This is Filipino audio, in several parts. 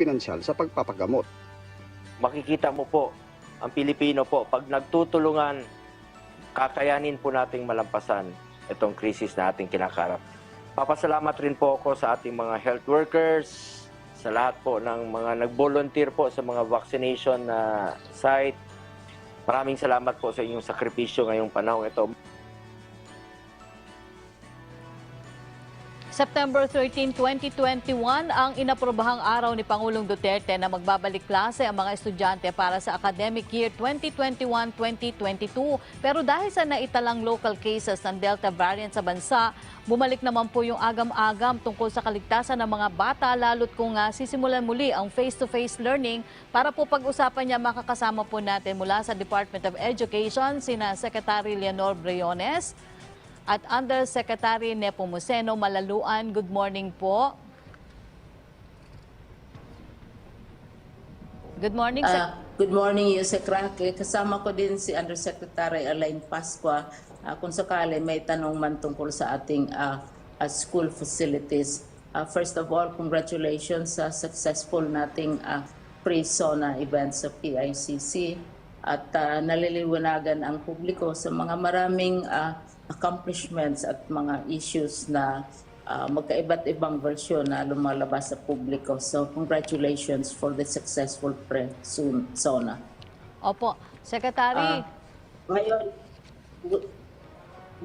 pinansyal sa pagpapagamot. Makikita mo po, ang Pilipino po, pag nagtutulungan, kakayanin po nating malampasan itong krisis na ating kinakarap. Papasalamat rin po ako sa ating mga health workers, sa lahat po ng mga nag-volunteer po sa mga vaccination na site. Maraming salamat po sa inyong sakripisyo ngayong panahon ito. September 13, 2021 ang inaprobahang araw ni Pangulong Duterte na magbabalik klase ang mga estudyante para sa academic year 2021-2022. Pero dahil sa naitalang local cases ng Delta variant sa bansa, bumalik naman po yung agam-agam tungkol sa kaligtasan ng mga bata, lalo't kung sisimulan muli ang face-to-face learning. Para po pag-usapan niya, makakasama po natin mula sa Department of Education sina Secretary Leonor Briones at Undersecretary Nepomuceno Malaluan. Good morning po. Good morning, Good morning, Usec. Kasama ko din si Undersecretary Alain Pascua. Kung sakali may tanong man tungkol sa ating school facilities. First of all, congratulations sa successful nating pre-SONA event sa PICC. At naliliwanagan ang publiko sa mga maraming accomplishments at mga issues na magkaiba't ibang versyon na lumalabas sa publiko. So, congratulations for the successful pre-SONA. Opo. Secretary. Ngayon,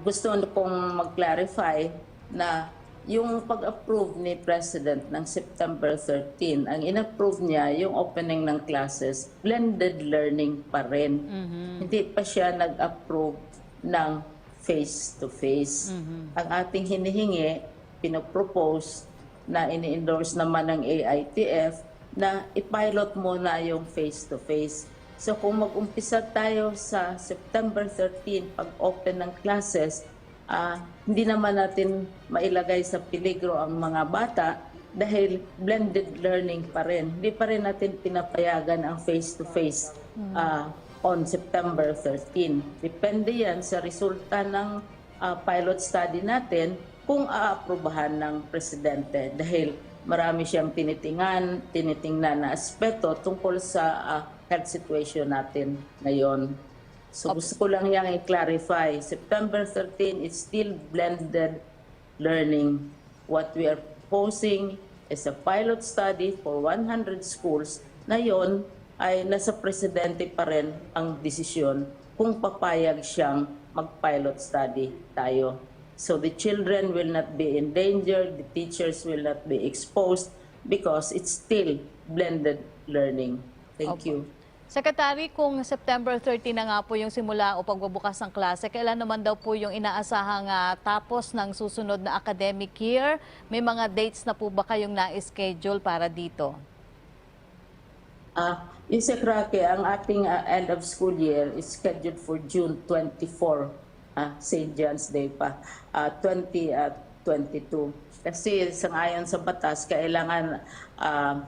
gusto kong mag-clarify na yung pag-approve ni President ng September 13, ang in-approve niya yung opening ng classes, blended learning pa rin. Hindi pa siya nag-approve ng face-to-face. Ang ating hinihingi, pinopropose na ini-endorse naman ng AITF na ipilot muna yung face-to-face. So kung mag-umpisa tayo sa September 13, pag-open ng classes, hindi naman natin mailagay sa peligro ang mga bata dahil blended learning pa rin. Hindi pa rin natin pinapayagan ang face-to-face on September 13. Depende yan sa resulta ng pilot study natin kung aaprubahan ng Presidente dahil marami siyang tinitingnan na aspeto tungkol sa health situation natin ngayon. So gusto ko lang yang i-clarify. September 13 is still blended learning. What we are proposing is a pilot study for 100 schools na yon ay nasa Presidente pa rin ang desisyon kung papayag siyang mag-pilot study tayo. So the children will not be endangered, the teachers will not be exposed because it's still blended learning. Thank you. Secretary, kung September 30 na nga po yung simula o pagbubukas ng klase, kailan naman daw po yung inaasahang tapos ng susunod na academic year? May mga dates na po ba kayong na-schedule para dito? Usec, ang ating end of school year is scheduled for June 24, St. John's Day pa, 2022. Kasi sangayon sa batas, kailangan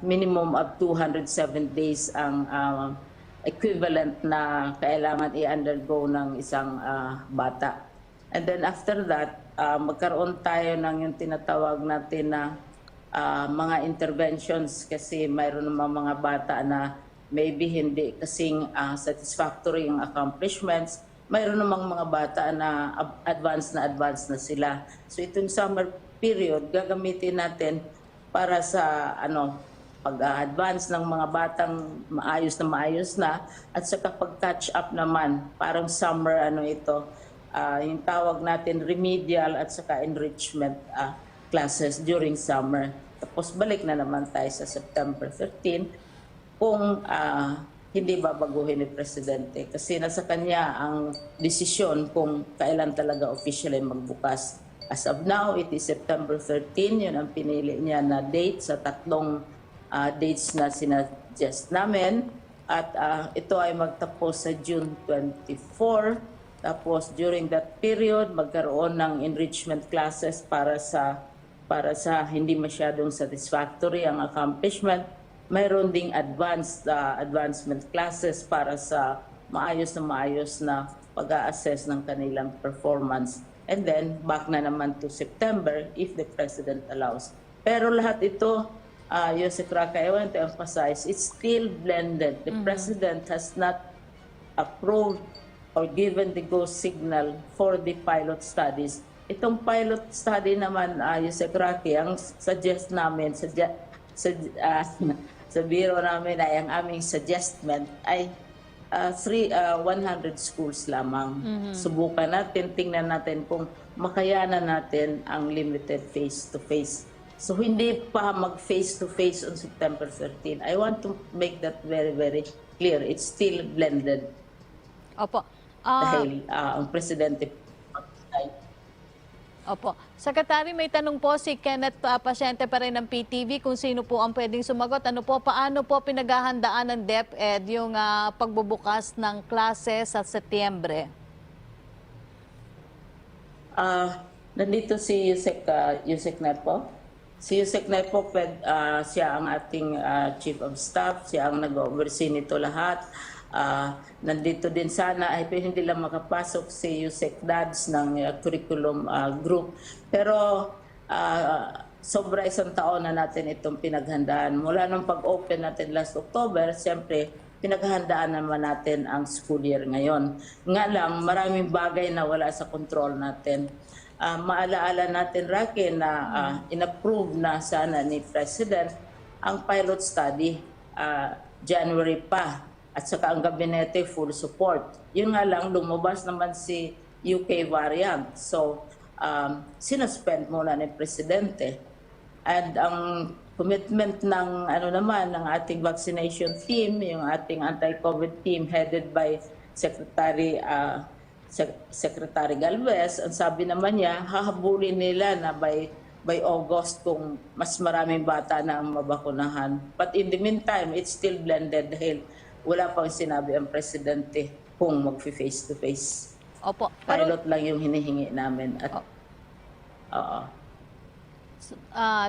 minimum of 207 days ang equivalent na kailangan i-undergo ng isang bata. And then after that, magkaroon tayo ng yung tinatawag natin na mga interventions kasi mayroon naman mga bata na maybe hindi kasing satisfactory yung accomplishments. Mayroon namang mga bata na advanced na sila. So itong summer period, gagamitin natin para sa pag-advance ng mga batang maayos na at saka pag-catch up naman, parang summer yung tawag natin remedial at saka enrichment classes during summer. Tapos balik na naman tayo sa September 13 kung hindi babaguhin ni Presidente kasi nasa kanya ang desisyon kung kailan talaga officially magbukas. As of now, it is September 13, yun ang pinili niya na date sa tatlong dates na sinasuggest namin. At ito ay magtapos sa June 24. Tapos during that period, magkaroon ng enrichment classes para sa hindi masyadong satisfactory ang accomplishment. Mayroon ding advancement classes para sa maayos na pag-a-assess ng kanilang performance. And then, back na naman to September if the President allows. Pero lahat ito Usec Raka, I want to emphasize, it's still blended. The President has not approved or given the go signal for the pilot studies. Itong pilot study naman, Usec Raki, ang suggest namin, sa biro namin ay ang aming suggestment ay 100 schools lamang. Subukan natin, tingnan natin kung makayanan natin ang limited face-to-face. So hindi pa mag face-to-face on September 13. I want to make that very, very clear. It's still blended. Opo. Dahil ang Presidente Opo. Secretary, may tanong po si Kenneth, pasyente pa rin ng PTV, kung sino po ang pwedeng sumagot. Ano po, paano po pinaghahandaan ng DepEd yung pagbubukas ng klase sa Setyembre? Nandito si Usec na po. Si Usec na po, siya ang ating Chief of Staff, siya ang nag-oversee nito lahat. Nandito din sana ay hindi lang makapasok si Usec Dads ng curriculum group. Pero sobra isang taon na natin itong pinaghandaan. Mula nung pag-open natin last October, siyempre pinaghandaan naman natin ang school year ngayon. Nga lang, maraming bagay na wala sa control natin. Maalaala natin, Rocky, na in-approve na sana ni President ang pilot study January pa. At saka ang gabinete full support. Yun nga lang, lumabas naman si UK variant. So, sinuspend muna ni Presidente. And ang commitment ng ng ating vaccination team, yung ating anti-COVID team headed by Secretary Galvez, ang sabi naman niya, hahabulin nila na by August kung mas maraming bata na ang mabakunahan. But in the meantime, it's still blended dahil wala pang sinabi ang Presidente kung mag-face-to-face. Opo. Pilot lang yung hinihingi namin. At,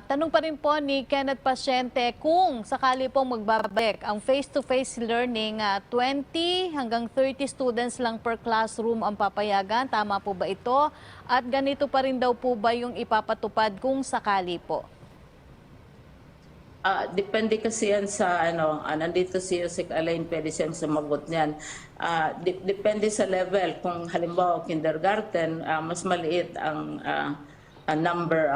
tanong pa rin po ni Kenneth Pasyente, kung sakali pong magbabalik ang face-to-face learning, 20 hanggang 30 students lang per classroom ang papayagan. Tama po ba ito? At ganito pa rin daw po ba yung ipapatupad kung sakali po? Depende kasi yan sa nandito si Usec Alain, pwede siyang sumagot niyan. Depende sa level. Kung halimbawa kindergarten, mas maliit ang number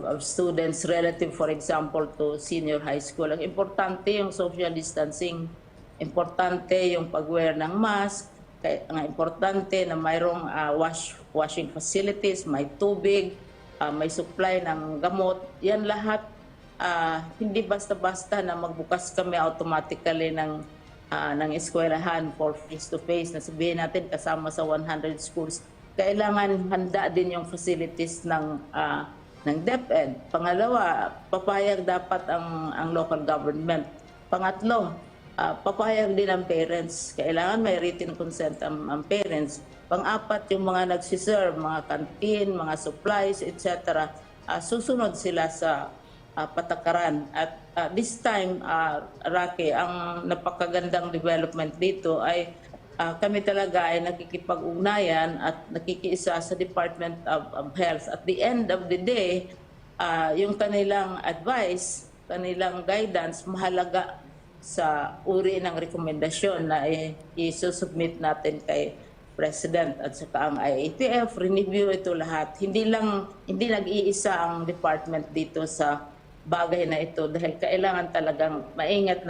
of students relative, for example, to senior high school. Ang importante yung social distancing. Importante yung pag-wear ng mask. Ang importante na mayroong washing facilities, may tubig, may supply ng gamot. Yan lahat. Hindi basta-basta na magbukas kami automatically ng eskwelahan for face-to-face na sabihin natin kasama sa 100 schools. Kailangan handa din yung facilities ng DepEd. Pangalawa, papayag dapat ang local government. Pangatlo, papayag din ang parents. Kailangan may written consent ang parents. Pang-apat, yung mga nagsiserve, mga canteen, mga supplies, etc. Susunod sila sa patakaran. At this time, Rocky, ang napakagandang development dito ay kami talaga ay nakikipag-ugnayan at nakikiisa sa Department of Health. At the end of the day, yung kanilang advice, kanilang guidance, mahalaga sa uri ng rekomendasyon na isusubmit natin kay President at saka ang IATF, review ito lahat. Hindi nag-iisa ang department dito sa bagay na ito dahil kailangan talagang maingat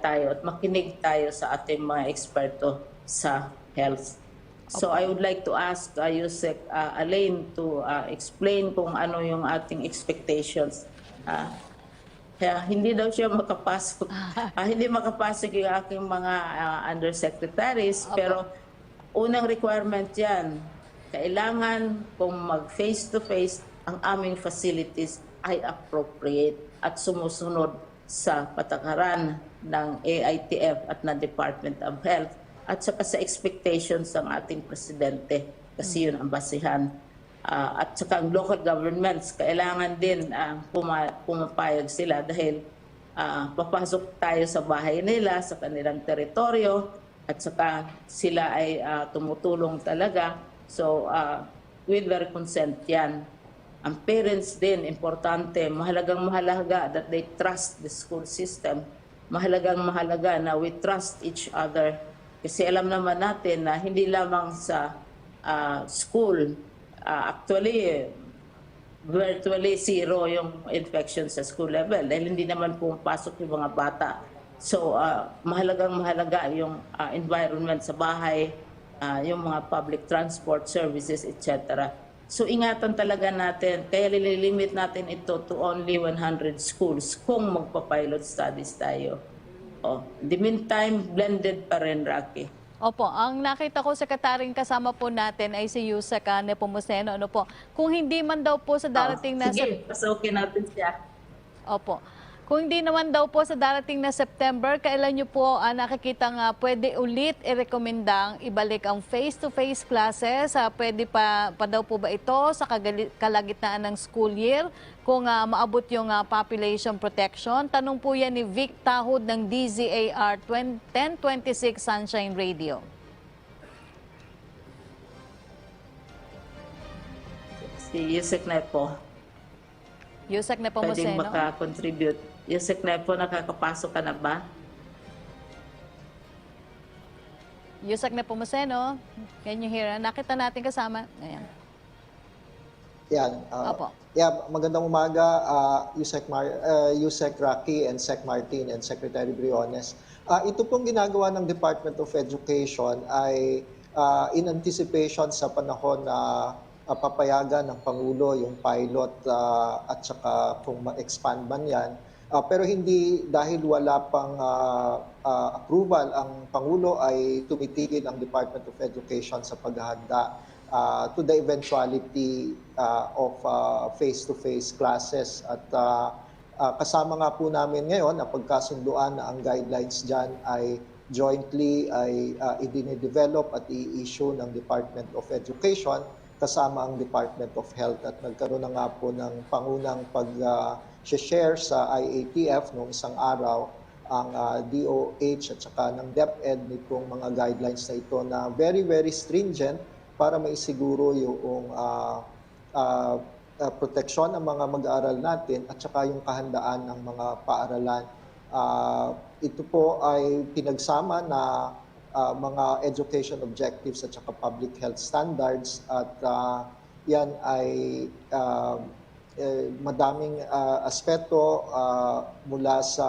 tayo at makinig tayo sa ating mga eksperto sa health. So I would like to ask Usec Alain to explain kung ano yung ating expectations. Kaya hindi daw siya makapasok. Hindi makapasok yung aking mga undersecretaries, pero unang requirement yan, kailangan kung mag-face-to-face ang aming facilities ay appropriate at sumusunod sa patakaran ng AITF at ng Department of Health at saka sa expectations ng ating Presidente kasi yun ang basihan. At saka ang local governments, kailangan din pumapayag sila dahil papasok tayo sa bahay nila, sa kanilang teritoryo at saka sila ay tumutulong talaga. So with their consent yan. Ang parents din, importante, mahalaga that they trust the school system. Mahalaga na we trust each other. Kasi alam naman natin na hindi lamang sa school, actually, virtually zero yung infection sa school level dahil hindi naman pumapasok yung mga bata. So, mahalaga yung environment sa bahay, yung mga public transport services, etc. So, ingatan talaga natin. Kaya nililimit natin ito to only 100 schools kung magpa-pilot studies tayo. In the meantime, blended pa rin, Rocky. Opo, ang nakita ko sekretaryong kasama po natin ay si Usec Nepomuceno. Ano po? Kung hindi man daw po sa darating na... Sige, pasokин natin siya. Opo. Kung hindi naman daw po sa darating na September, kailan nyo po nakikita nga pwede ulit i-recommendang ibalik ang face-to-face classes? Pwede pa daw po ba ito sa kalagitnaan ng school year kung maabot yung population protection? Tanong po yan ni Vic Tahod ng DZAR 1026 Sunshine Radio. Si Usec Nepo. Usec Nepomuceno. Pwedeng makakontribute. Usec Nepo, nakakapasok ka na ba? Usec Nepomuceno, can you hear? Nakita natin kasama. Ayan. Yan. Opo. Magandang umaga, Usec Rocky and Sec Martin and Secretary Briones. Ito pong ginagawa ng Department of Education ay in anticipation sa panahon na papayagan ng Pangulo yung pilot at saka kung ma-expand man yan. Pero hindi dahil wala pang approval ang Pangulo ay tumitigil ang Department of Education sa paghahanda to the eventuality of face-to-face classes. At kasama nga po namin ngayon na pagkasunduan na ang guidelines dyan ay jointly ay i-develop at i-issue ng Department of Education kasama ang Department of Health. At nagkaroon na nga po ng pangunang pag-share sa IATF noong isang araw ang DOH at saka ng DepEd nitong mga guidelines na ito na very, very stringent para maisiguro yung proteksyon ng mga mag-aaral natin at saka yung kahandaan ng mga paaralan. Ito po ay pinagsama na mga education objectives at saka public health standards at yan ay madaming aspeto mula sa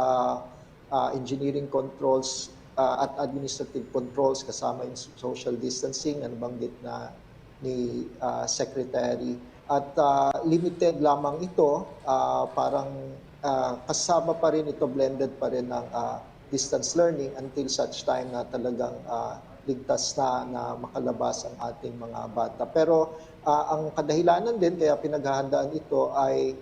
engineering controls at administrative controls kasama yung social distancing na nabanggit na ni Secretary. At limited lamang ito, parang kasama pa rin ito, blended pa rin ng distance learning until such time na talagang ligtas na makalabas ang ating mga bata. Pero ang kadahilanan din kaya pinaghahandaan ito ay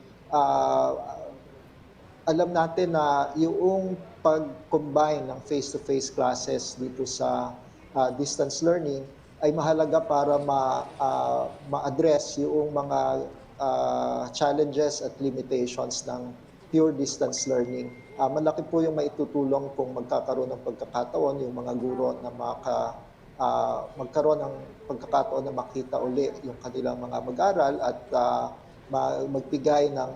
alam natin na yung pag-combine ng face-to-face classes dito sa distance learning ay mahalaga para ma-address yung mga challenges at limitations ng pure distance learning. Malaki po yung maitutulong kung magkakaroon ng pagkakataon yung mga guro na magkaroon ng pagkakataon na makita uli yung kanilang mga mag-aral at magbigay ng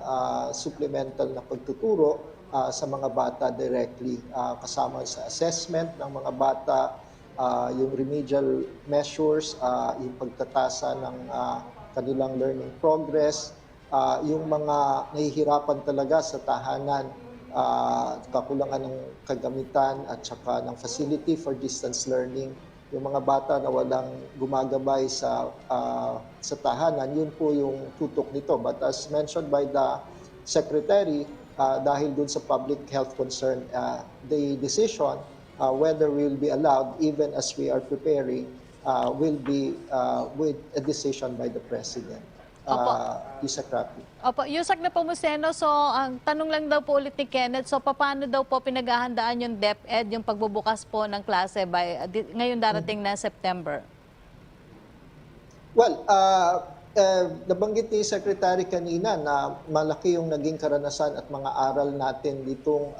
supplemental na pagtuturo sa mga bata directly, kasama sa assessment ng mga bata, yung remedial measures, yung pagtatasa ng kanilang learning progress, yung mga nahihirapan talaga sa tahanan, kakulangan ng kagamitan at saka ng facility for distance learning, yung mga bata na walang gumagabay sa tahanan, yun po yung tutok nito. But as mentioned by the Secretary, dahil dun sa public health concern, the decision whether we will be allowed, even as we are preparing, will be with a decision by the President. Usec Rapi. Opo, Usec Nepomuceno, so ang tanong lang daw po ulit ni Kenneth, so paano daw po pinaghahandaan yung DepEd, yung pagbubukas po ng klase ngayon darating na September? Well, nabanggit ni Secretary kanina na malaki yung naging karanasan at mga aral natin ditong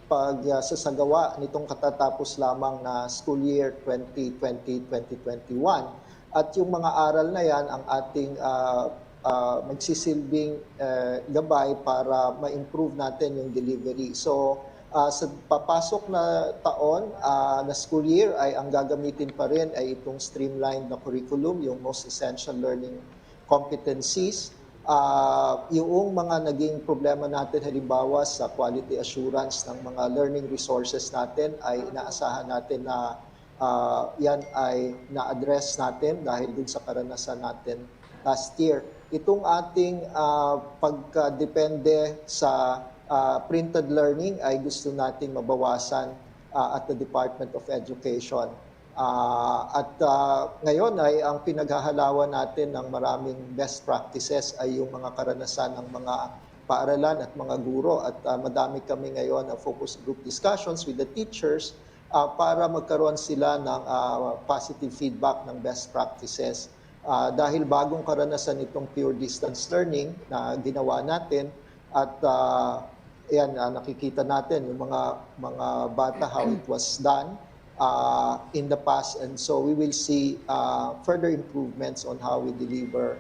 pagsasagawa nitong katatapos lamang na school year 2020-2021. At yung mga aral na yan ang ating magsisilbing gabay para ma-improve natin yung delivery. So sa papasok na taon na school year ay ang gagamitin pa rin ay itong streamlined na curriculum, yung most essential learning competencies. Yung mga naging problema natin halimbawa sa quality assurance ng mga learning resources natin ay inaasahan natin na yan ay na-address natin dahil dun sa karanasan natin last year. Itong ating pagkadepende sa printed learning ay gusto nating mabawasan at the Department of Education. Ngayon ay ang pinaghahalawan natin ng maraming best practices ay yung mga karanasan ng mga paaralan at mga guro at madami kami ngayon na focus group discussions with the teachers para magkaroon sila ng positive feedback ng best practices. Dahil bagong karanasan itong pure distance learning na ginawa natin at nakikita natin yung mga bata how it was done in the past, and so we will see further improvements on how we deliver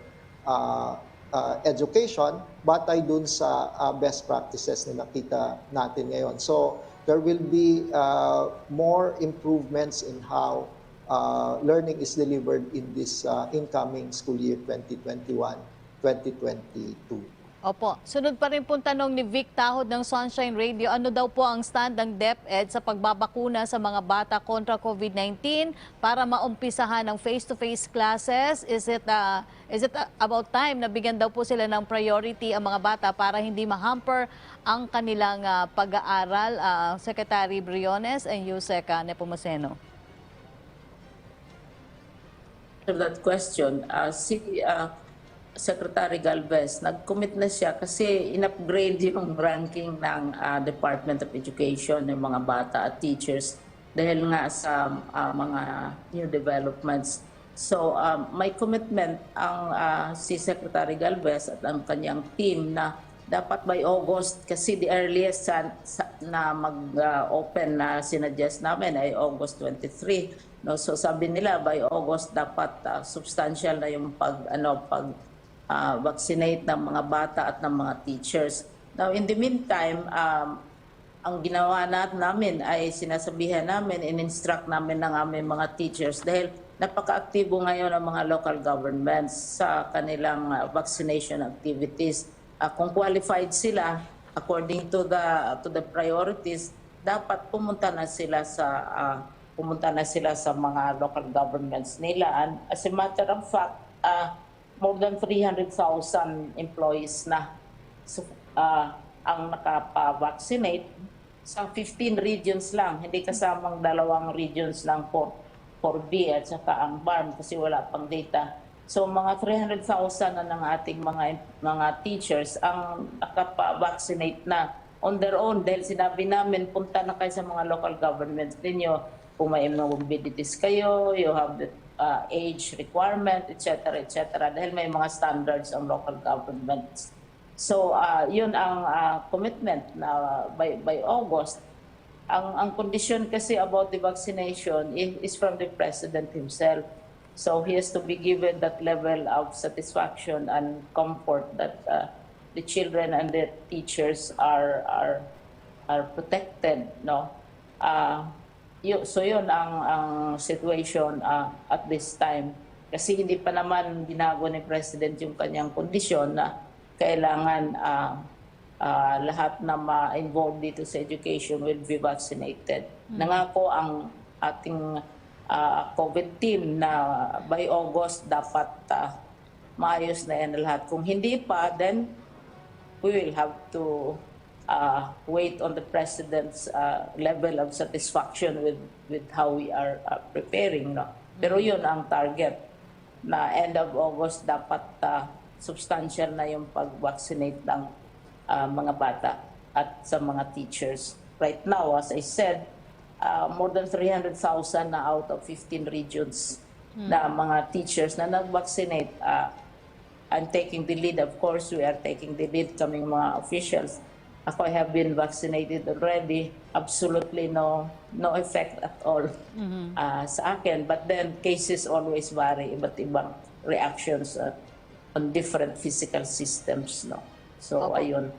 education batay dun sa best practices na nakita natin ngayon. So there will be more improvements in how learning is delivered in this incoming school year 2021-2022. Opo. Sunod pa rin pong tanong ni Vic Tahod ng Sunshine Radio. Ano daw po ang stand ng DepEd sa pagbabakuna sa mga bata kontra COVID-19 para maumpisahan ng face-to-face classes? Is it about time na bigyan daw po sila ng priority ang mga bata para hindi ma-hamper ang kanilang pag-aaral? Secretary Briones and Usec Nepomuceno. To that question, Secretary Galvez, nag-commit na siya kasi in-upgrade yung ranking ng Department of Education ng mga bata at teachers dahil nga sa mga new developments. So may commitment ang si Secretary Galvez at ang kanyang team na dapat by August, kasi the earliest na mag-open na sinuggest namin ay August 23. No? So sabi nila by August dapat substantial na yung vaccinate ng mga bata at ng mga teachers. Now, in the meantime, ang ginawa namin ay sinasabihan namin, in-instruct namin ng aming mga teachers dahil napaka-aktibo ngayon ang mga local governments sa kanilang vaccination activities. Kung qualified sila, according to the priorities, dapat pumunta na sila sa mga local governments nila. And as a matter of fact, more than 300,000 employees na ang nakapa-vaccinate sa 15 regions lang, hindi kasamang 2 regions lang for B at saka ang BARM kasi wala pang data. So mga 300,000 na ng ating mga teachers ang nakapa-vaccinate na on their own dahil sinabi namin punta na kayo sa mga local governments ninyo kung may comorbidities kayo, you have the age requirement, etc. Dahil may mga standards ang local governments. So, yun ang commitment na by August. Ang condition kasi about the vaccination is from the President himself. So, he has to be given that level of satisfaction and comfort that the children and the teachers are protected, no? So yun ang situation at this time. Kasi hindi pa naman binago ni President yung kanyang kondisyon na kailangan lahat na ma-involved dito sa education will be vaccinated. Nangako ang ating COVID team na by August dapat maayos na yan lahat. Kung hindi pa, then we will have to wait on the President's level of satisfaction with how we are preparing. No? Pero yun ang target na end of August dapat substantial na yung pag-vaccinate ng mga bata at sa mga teachers. Right now, as I said, more than 300,000 na out of 15 regions na mga teachers na nag-vaccinate. I'm taking the lead, of course, we are taking the lead kaming mga officials Ako, I have been vaccinated already. Absolutely no effect at all sa akin. But then cases always vary, iba't ibang reactions on different physical systems, no? So, Opo. ayun.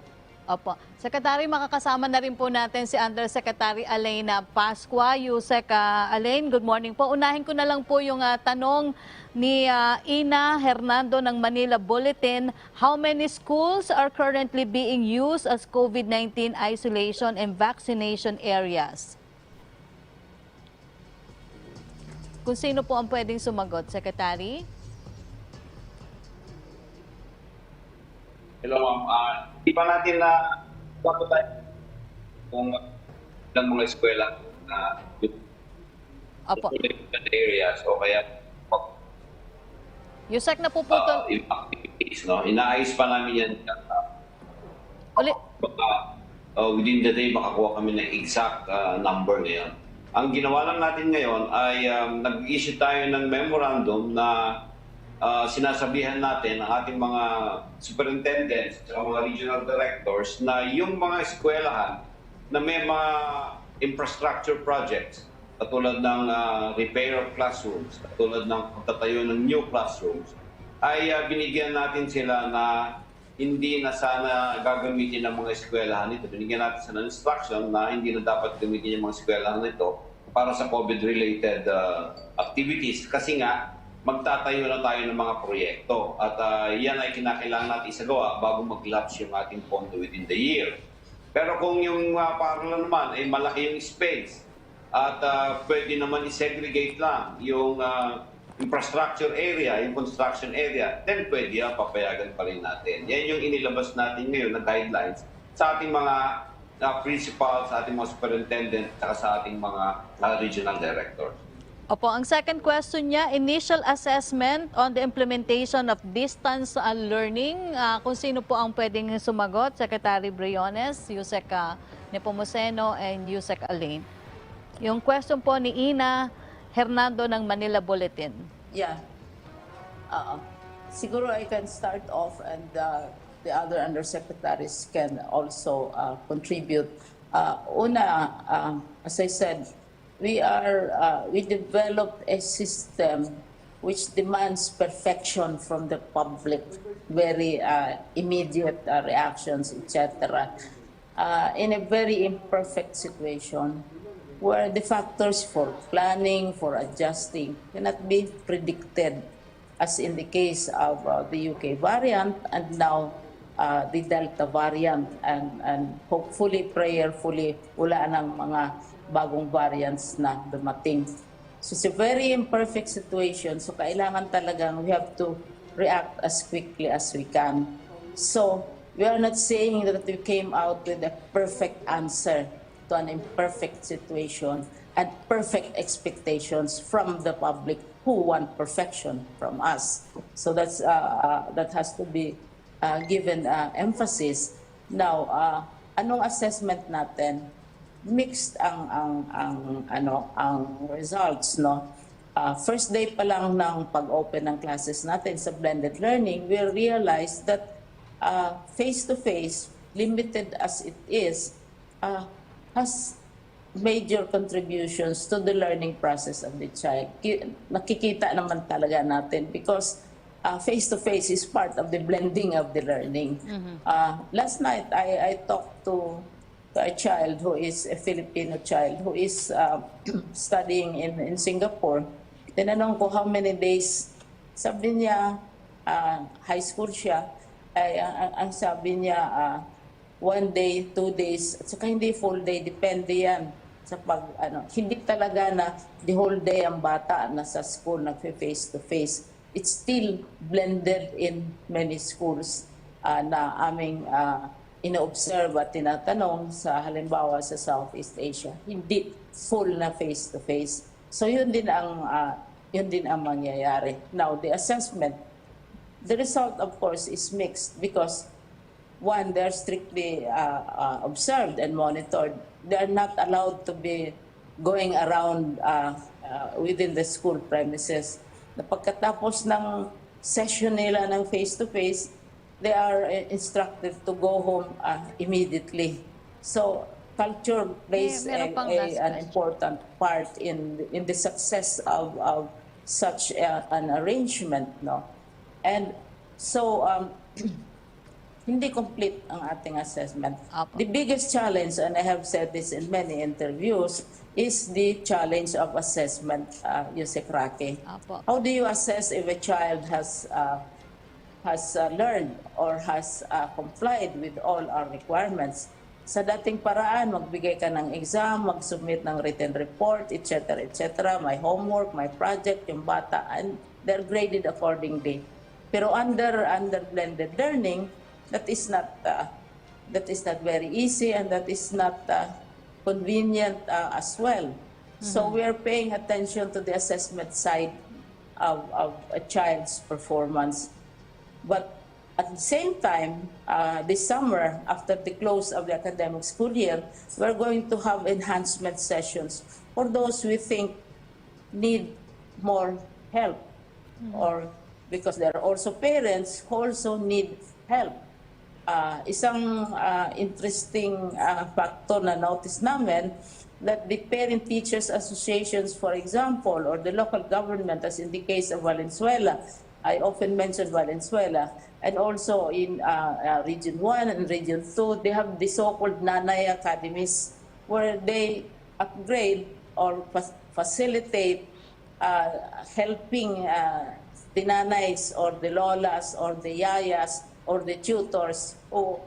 Opo. Secretary, makakasama na rin po natin si Undersecretary Alaina Pascua. Usec, Alain, good morning po. Unahin ko na lang po yung tanong ni Ina Hernando ng Manila Bulletin. How many schools are currently being used as COVID-19 isolation and vaccination areas? Kung sino po ang pwedeng sumagot, Secretary? Hello, ma'am. Di pa natin na tayo kung ilang mga eskwela na Opo. areas o kaya Usec, napuputol. yung activities. No? Inaayos pa namin yan. Ulit. Baka within the day makakuha kami ng exact number ngayon. Ang ginawa lang natin ngayon ay nag-issue tayo ng memorandum na sinasabihan natin ang ating mga superintendents at mga regional directors na yung mga eskwelahan na may mga infrastructure projects katulad ng repair of classrooms, katulad ng pagtatayo ng new classrooms, ay binigyan natin sila na hindi na sana gagamitin ng mga eskwelahan ito. Binigyan natin sila ng instruction na hindi na dapat gamitin yung mga eskwelahan ito para sa COVID-related activities. Kasi nga, magtatayo na tayo ng mga proyekto at yan ay kinakailangan natin isagawa bago mag-lapse yung ating pondo within the year. Pero kung yung paaralan naman ay malaki yung space at pwede naman i-segregate lang yung infrastructure area, yung construction area, then pwede papayagan pa rin natin. Yan yung inilabas natin ngayon na guidelines sa ating mga principals, sa ating mga superintendent, at sa ating mga regional directors. Opo, ang second question niya, initial assessment on the implementation of distance learning. Kung sino po ang pwedeng sumagot, Secretary Briones, Usec Nepomuceno, and Usec Alain. Yung question po ni Ina Hernando ng Manila Bulletin. Yeah. Siguro I can start off and the other undersecretaries can also contribute. As I said, we developed a system which demands perfection from the public, very immediate reactions, etc. In a very imperfect situation where the factors for planning, for adjusting cannot be predicted, as in the case of the UK variant and now the Delta variant, and hopefully, prayerfully, wala ng mga bagong variants na dumating. So it's a very imperfect situation. So kailangan talagang we have to react as quickly as we can. So we are not saying that we came out with a perfect answer to an imperfect situation and perfect expectations from the public who want perfection from us. So that's that has to be given emphasis. Now, anong assessment natin? Mixed ang results, no. First day pa lang ng pag-open ng classes natin sa blended learning, we realized that face-to-face, limited as it is, has major contributions to the learning process of the child. Nakikita naman talaga natin because face-to-face is part of the blending of the learning. Last night, I talked to a child who is a Filipino child who is studying in Singapore. Tinanong ko how many days. Sabi niya, high school siya. Ang sabi niya, 1 day, 2 days, at saka hindi full day, depende yan. Sa hindi talaga na the whole day ang bata nasa school, nag-face to face. It's still blended in many schools na aming ina-observe at tinatanong sa halimbawa sa Southeast Asia, hindi full na face-to-face. So yun din ang mangyayari. Now, the assessment, the result of course is mixed because one, they're strictly observed and monitored. They're not allowed to be going around within the school premises. Pagkatapos ng session nila ng face-to-face, they are instructed to go home immediately. So culture plays meron pang last an question. important part in the success of such an arrangement, no? And so hindi complete ang ating assessment. Apo. The biggest challenge, and I have said this in many interviews, is the challenge of assessment, Usec Roque. Apo. How do you assess if a child has learned or has complied with all our requirements? Sa dating paraan, magbigay ka ng exam, mag-submit ng written report, etc., etc., my homework, my project, yung bata, and they're graded accordingly. Pero under blended learning, that is not very easy, and that is not convenient as well. So we are paying attention to the assessment side of a child's performance. But at the same time, this summer, after the close of the academic school year, we're going to have enhancement sessions for those we think need more help, or because there are also parents who also need help. Isang interesting factor na notice namin, that the parent teachers associations, for example, or the local government, as in the case of Valenzuela, I often mention Valenzuela, and also in Region 1 and Region 2, they have the so-called Nanay Academies, where they upgrade or facilitate helping the nanays or the lolas or the yayas or the tutors who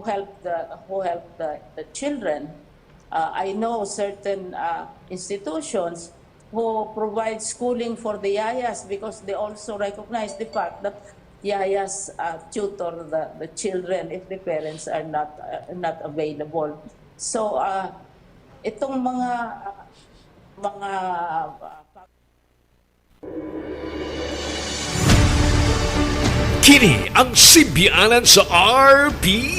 help the children. I know certain institutions who provide schooling for the yayas because they also recognize the fact that yayas tutor the children if the parents are not available. So itong mga Kini ang Sibianan sa RP